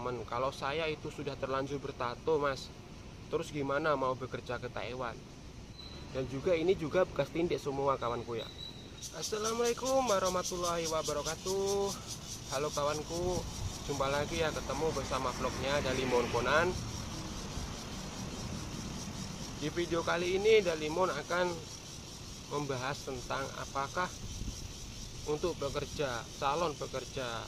teman-teman, kalau saya itu sudah terlanjur bertato mas, terus gimana mau bekerja ke Taiwan? Dan juga ini juga bekas tindik semua kawanku ya. Assalamualaikum warahmatullahi wabarakatuh. Halo kawanku, jumpa lagi ya, ketemu bersama vlognya Dalimon Conan. Di video kali ini Dalimon akan membahas tentang apakah untuk bekerja, calon pekerja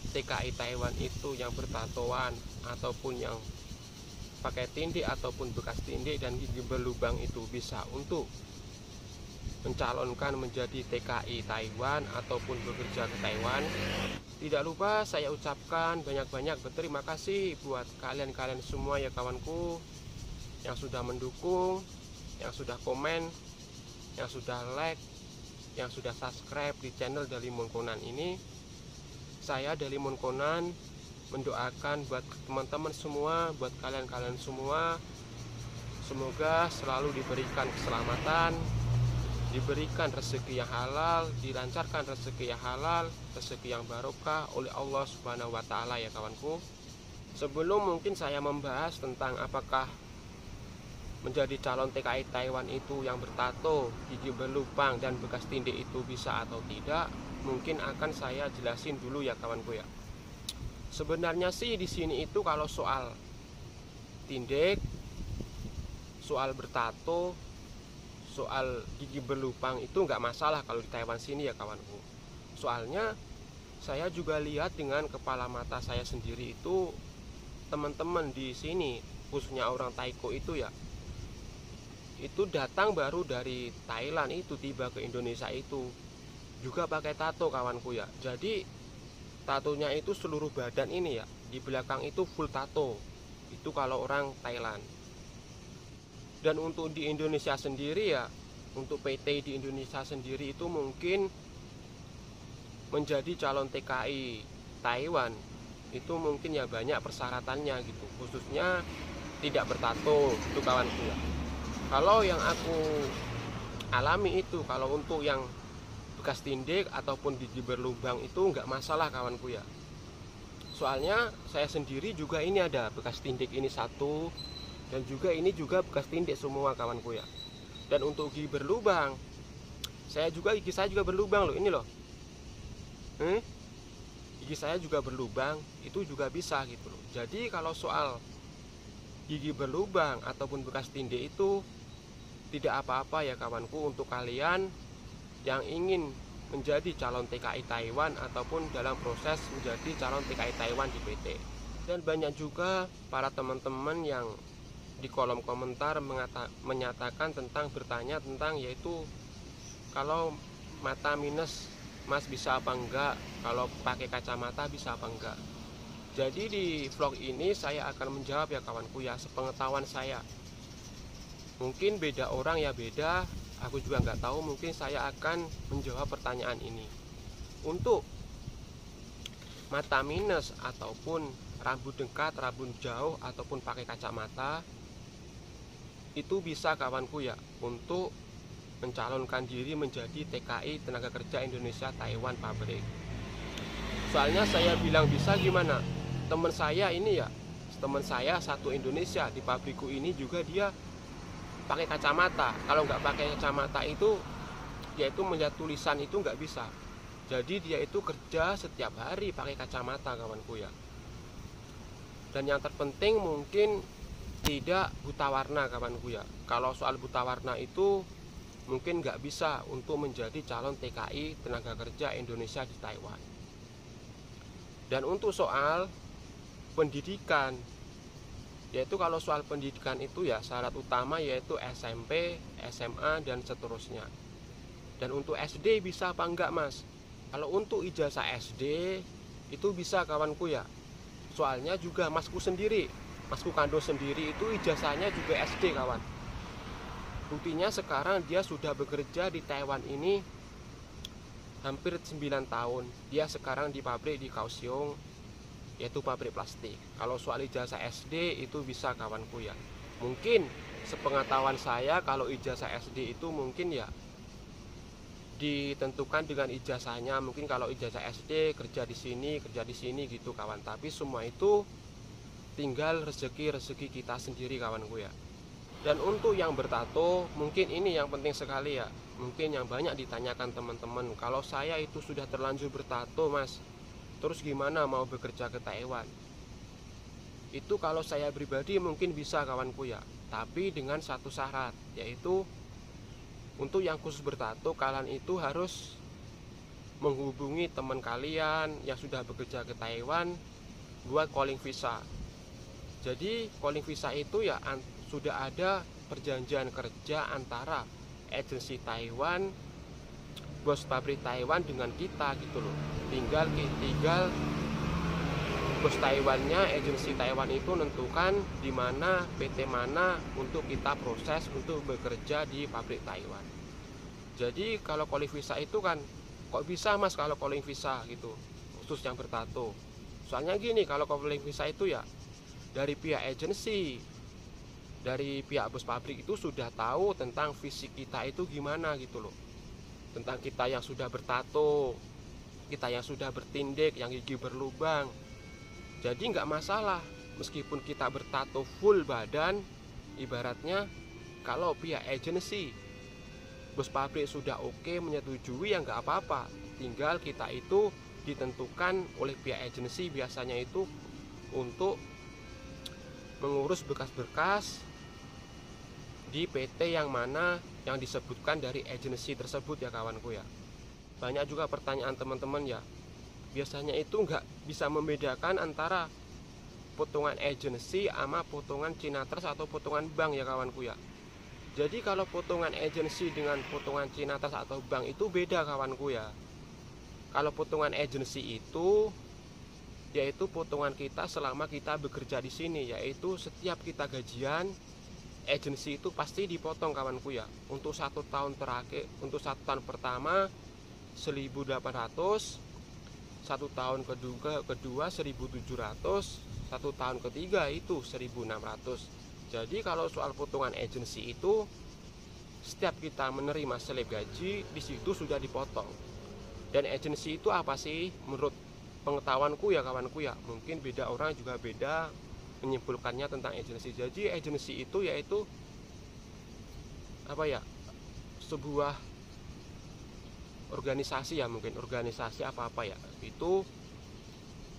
TKI Taiwan itu yang bertatoan ataupun yang pakai tindik ataupun bekas tindik dan gigi berlubang itu bisa untuk mencalonkan menjadi TKI Taiwan ataupun bekerja ke Taiwan. Tidak lupa saya ucapkan banyak-banyak berterima kasih buat kalian-kalian semua ya kawanku, yang sudah mendukung, yang sudah komen, yang sudah like, yang sudah subscribe di channel Dalimon Conan ini. Saya Dalimon Conan mendoakan buat teman-teman semua, buat kalian-kalian semua, semoga selalu diberikan keselamatan, diberikan rezeki yang halal, dilancarkan rezeki yang halal, rezeki yang barokah oleh Allah Subhanahu wa Ta'ala ya kawanku. Sebelum mungkin saya membahas tentang apakah menjadi calon TKI Taiwan itu yang bertato, gigi berlubang dan bekas tindik itu bisa atau tidak, mungkin akan saya jelasin dulu ya kawanku ya. Sebenarnya sih di sini itu kalau soal tindik, soal bertato, soal gigi berlubang itu nggak masalah kalau di Taiwan sini ya kawanku. Soalnya saya juga lihat dengan kepala mata saya sendiri itu, teman-teman di sini khususnya orang Taiko itu datang baru dari Thailand, itu tiba ke Indonesia itu juga pakai tato kawanku ya. Jadi tatonya itu seluruh badan ini ya, di belakang itu full tato, itu kalau orang Thailand. Dan untuk di Indonesia sendiri ya, untuk PT di Indonesia sendiri itu mungkin menjadi calon TKI Taiwan itu mungkin ya banyak persyaratannya gitu, khususnya tidak bertato itu kawanku ya. Kalau yang aku alami itu, kalau untuk yang bekas tindik ataupun gigi berlubang itu nggak masalah kawanku ya. Soalnya saya sendiri juga ini ada bekas tindik ini satu, dan juga ini juga bekas tindik semua kawanku ya. Dan untuk gigi berlubang, gigi saya juga berlubang loh, ini loh. Gigi saya juga berlubang, itu juga bisa gitu loh. Jadi kalau soal gigi berlubang ataupun bekas tindik itu tidak apa-apa ya kawanku, untuk kalian yang ingin menjadi calon TKI Taiwan ataupun dalam proses menjadi calon TKI Taiwan di PT. Dan banyak juga para teman-teman yang di kolom komentar menyatakan tentang, bertanya tentang yaitu kalau mata minus mas bisa apa enggak, kalau pakai kacamata bisa apa enggak. Jadi di vlog ini saya akan menjawab ya kawanku ya, sepengetahuan saya. Mungkin beda orang ya beda, aku juga nggak tahu, mungkin saya akan menjawab pertanyaan ini. Untuk mata minus ataupun rambut dekat, rambut jauh ataupun pakai kacamata, itu bisa kawanku ya untuk mencalonkan diri menjadi TKI tenaga kerja Indonesia Taiwan pabrik. Soalnya saya bilang bisa gimana, teman saya ini ya, teman saya satu Indonesia di pabrikku ini juga dia pakai kacamata. Kalau nggak pakai kacamata itu dia itu melihat tulisan itu nggak bisa. Jadi dia itu kerja setiap hari pakai kacamata kawanku ya. Dan yang terpenting mungkin tidak buta warna kawanku ya. Kalau soal buta warna itu mungkin nggak bisa untuk menjadi calon TKI tenaga kerja Indonesia di Taiwan. Dan untuk soal pendidikan, yaitu kalau soal pendidikan itu ya syarat utama yaitu SMP, SMA dan seterusnya. Dan untuk SD bisa apa enggak mas? Kalau untuk ijazah SD itu bisa kawanku ya. Soalnya juga masku kando sendiri itu ijazahnya juga SD kawan. Buktinya sekarang dia sudah bekerja di Taiwan ini hampir 9 tahun. Dia sekarang di pabrik di Kaohsiung, yaitu pabrik plastik. Kalau soal ijazah SD itu bisa kawanku ya. Mungkin sepengetahuan saya kalau ijazah SD itu mungkin ya ditentukan dengan ijazahnya. Mungkin kalau ijazah SD kerja di sini gitu kawan. Tapi semua itu tinggal rezeki kita sendiri kawanku ya. Dan untuk yang bertato, mungkin ini yang penting sekali ya, mungkin yang banyak ditanyakan teman-teman, kalau saya itu sudah terlanjur bertato mas, terus gimana mau bekerja ke Taiwan? Itu kalau saya pribadi mungkin bisa kawanku ya, tapi dengan satu syarat, yaitu untuk yang khusus bertato, kalian itu harus menghubungi teman kalian yang sudah bekerja ke Taiwan buat calling visa. Jadi calling visa itu ya sudah ada perjanjian kerja antara agensi Taiwan, bos pabrik Taiwan dengan kita gitu loh. Tinggal bos Taiwannya, agensi Taiwan itu menentukan di mana PT mana untuk kita proses untuk bekerja di pabrik Taiwan. Jadi kalau calling visa itu kan kok bisa mas kalau calling visa gitu, khusus yang bertato. Soalnya gini, kalau calling visa itu ya dari pihak agensi, dari pihak bos pabrik itu sudah tahu tentang fisik kita itu gimana gitu loh, tentang kita yang sudah bertato, kita yang sudah bertindik, yang gigi berlubang. Jadi nggak masalah meskipun kita bertato full badan, ibaratnya kalau pihak agensi bos pabrik sudah oke menyetujui ya nggak apa-apa. Tinggal kita itu ditentukan oleh pihak agensi biasanya itu untuk mengurus berkas-berkas di PT yang mana yang disebutkan dari agensi tersebut ya kawanku ya. Banyak juga pertanyaan teman-teman ya, biasanya itu nggak bisa membedakan antara potongan agensi sama potongan China Trust atau potongan bank ya kawanku ya. Jadi kalau potongan agensi dengan potongan China Trust atau bank itu beda kawanku ya. Kalau potongan agensi itu yaitu potongan kita selama kita bekerja di sini, yaitu setiap kita gajian agensi itu pasti dipotong kawanku ya. Untuk 1 tahun terakhir, untuk 1 tahun pertama 1.800, 1 tahun kedua 1.700, 1 tahun ketiga itu 1.600. Jadi kalau soal potongan agensi itu setiap kita menerima slip gaji di situ sudah dipotong. Dan agensi itu apa sih menurut pengetahuanku ya kawanku ya, mungkin beda orang juga beda menyimpulkannya tentang agensi. Jadi agensi itu yaitu apa ya, sebuah organisasi ya, mungkin organisasi apa ya, itu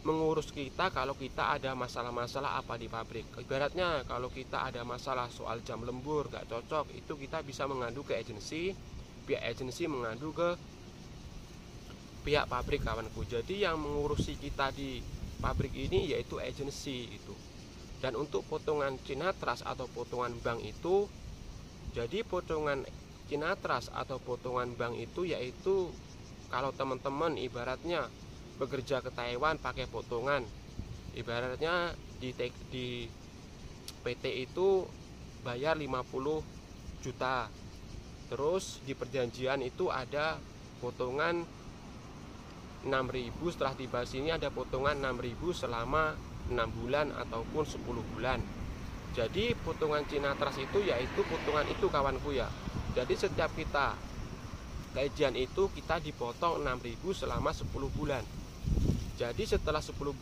mengurus kita kalau kita ada masalah-masalah apa di pabrik. Ibaratnya kalau kita ada masalah soal jam lembur nggak cocok, itu kita bisa mengadu ke agensi, pihak agensi mengadu ke pihak pabrik kawanku. Jadi yang mengurusi kita di pabrik ini yaitu agensi itu. Dan untuk potongan China Trust atau potongan bank itu, jadi potongan China Trust atau potongan bank itu yaitu kalau teman-teman ibaratnya bekerja ke Taiwan pakai potongan, ibaratnya di PT itu bayar 50 juta, terus di perjanjian itu ada potongan 6.000, setelah tiba sini ada potongan 6.000 selama 6 bulan ataupun 10 bulan. Jadi potongan China Trust itu yaitu potongan itu kawanku ya. Jadi setiap kita gajian itu kita dipotong 6.000 selama 10 bulan. Jadi setelah 10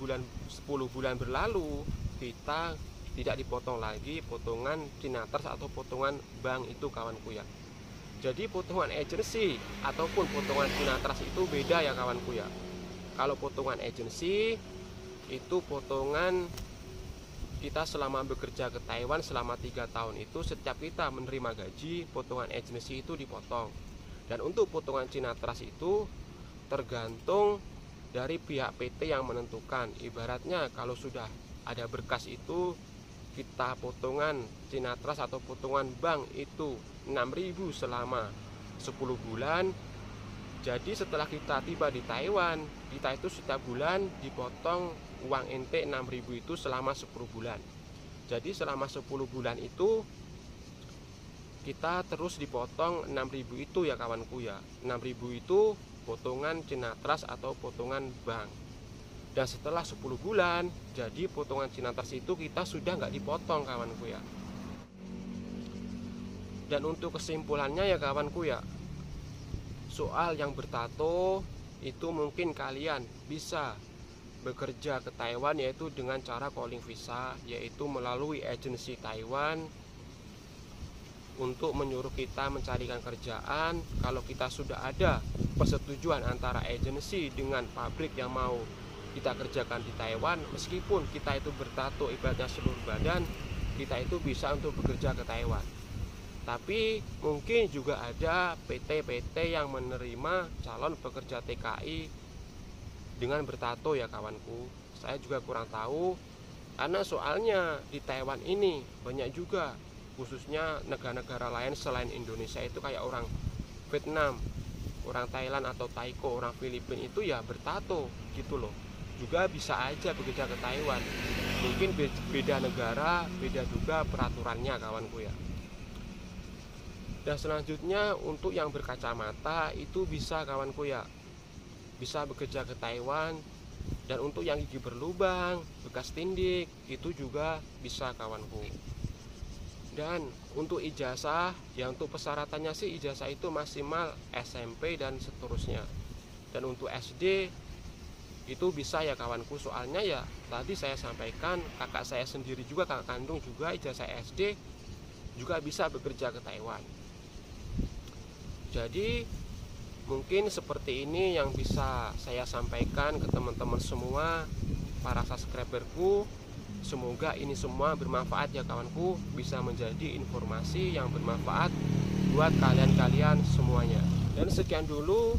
bulan berlalu, kita tidak dipotong lagi potongan China Trust atau potongan bank itu kawanku ya. Jadi potongan agensi ataupun potongan China Trust itu beda ya kawanku ya. Kalau potongan agensi itu potongan kita selama bekerja ke Taiwan selama 3 tahun itu setiap kita menerima gaji, potongan agensi itu dipotong. Dan untuk potongan China Trust itu tergantung dari pihak PT yang menentukan. Ibaratnya kalau sudah ada berkas itu kita potongan China Trust atau potongan bank itu 6.000 selama 10 bulan. Jadi setelah kita tiba di Taiwan, kita itu setiap bulan dipotong uang ente 6.000 itu selama 10 bulan. Jadi selama 10 bulan itu kita terus dipotong 6.000 itu ya kawanku ya. 6.000 itu potongan China Trust atau potongan bank. Dan setelah 10 bulan, jadi potongan China Trust itu kita sudah nggak dipotong kawanku ya. Dan untuk kesimpulannya ya kawanku ya, soal yang bertato itu mungkin kalian bisa bekerja ke Taiwan yaitu dengan cara calling visa, yaitu melalui agensi Taiwan untuk menyuruh kita mencarikan kerjaan. Kalau kita sudah ada persetujuan antara agensi dengan pabrik yang mau kita kerjakan di Taiwan, meskipun kita itu bertato ibaratnya seluruh badan, kita itu bisa untuk bekerja ke Taiwan. Tapi mungkin juga ada PT-PT yang menerima calon pekerja TKI dengan bertato ya kawanku. Saya juga kurang tahu, karena soalnya di Taiwan ini banyak juga, khususnya negara-negara lain selain Indonesia itu kayak orang Vietnam, orang Thailand atau Taiko, orang Filipina itu ya bertato gitu loh. Juga bisa aja bekerja ke Taiwan. Mungkin beda negara, beda juga peraturannya kawanku ya. Dan selanjutnya untuk yang berkacamata itu bisa kawanku ya, bisa bekerja ke Taiwan. Dan untuk yang gigi berlubang, bekas tindik itu juga bisa kawanku. Dan untuk ijazah, ya untuk persyaratannya sih ijazah itu maksimal SMP dan seterusnya. Dan untuk SD itu bisa ya kawanku, soalnya ya tadi saya sampaikan kakak saya sendiri juga, kakak kandung juga ijazah SD juga bisa bekerja ke Taiwan. Jadi mungkin seperti ini yang bisa saya sampaikan ke teman-teman semua, para subscriberku. Semoga ini semua bermanfaat ya kawanku, bisa menjadi informasi yang bermanfaat buat kalian-kalian semuanya. Dan sekian dulu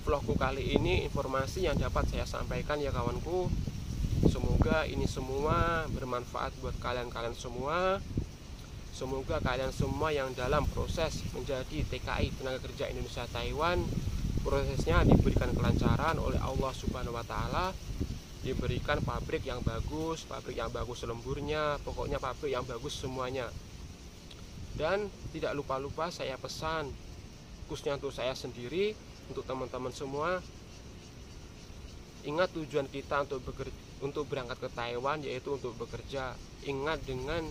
vlogku kali ini, informasi yang dapat saya sampaikan ya kawanku. Semoga ini semua bermanfaat buat kalian-kalian semua. Semoga kalian semua yang dalam proses menjadi TKI tenaga kerja Indonesia Taiwan, prosesnya diberikan kelancaran oleh Allah Subhanahu wa Ta'ala, diberikan pabrik yang bagus lemburnya, pokoknya pabrik yang bagus semuanya. Dan tidak lupa-lupa saya pesan khususnya untuk saya sendiri, untuk teman-teman semua, ingat tujuan kita untuk berangkat ke Taiwan yaitu untuk bekerja. Ingat dengan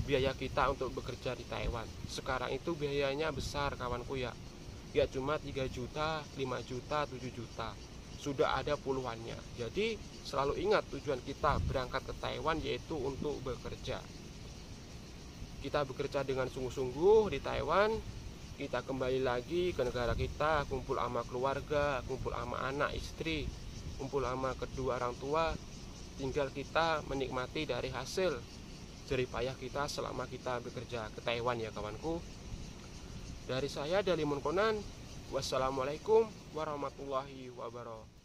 biaya kita untuk bekerja di Taiwan. Sekarang itu biayanya besar kawanku ya. Ya cuma 3 juta, 5 juta, 7 juta. Sudah ada puluhannya. Jadi selalu ingat tujuan kita berangkat ke Taiwan yaitu untuk bekerja. Kita bekerja dengan sungguh-sungguh di Taiwan, kita kembali lagi ke negara kita, kumpul sama keluarga, kumpul sama anak istri, kumpul sama kedua orang tua. Tinggal kita menikmati dari hasil jerih payah kita selama kita bekerja ke Taiwan ya kawanku. Dari saya Dalimun Conan, wassalamualaikum warahmatullahi wabarakatuh.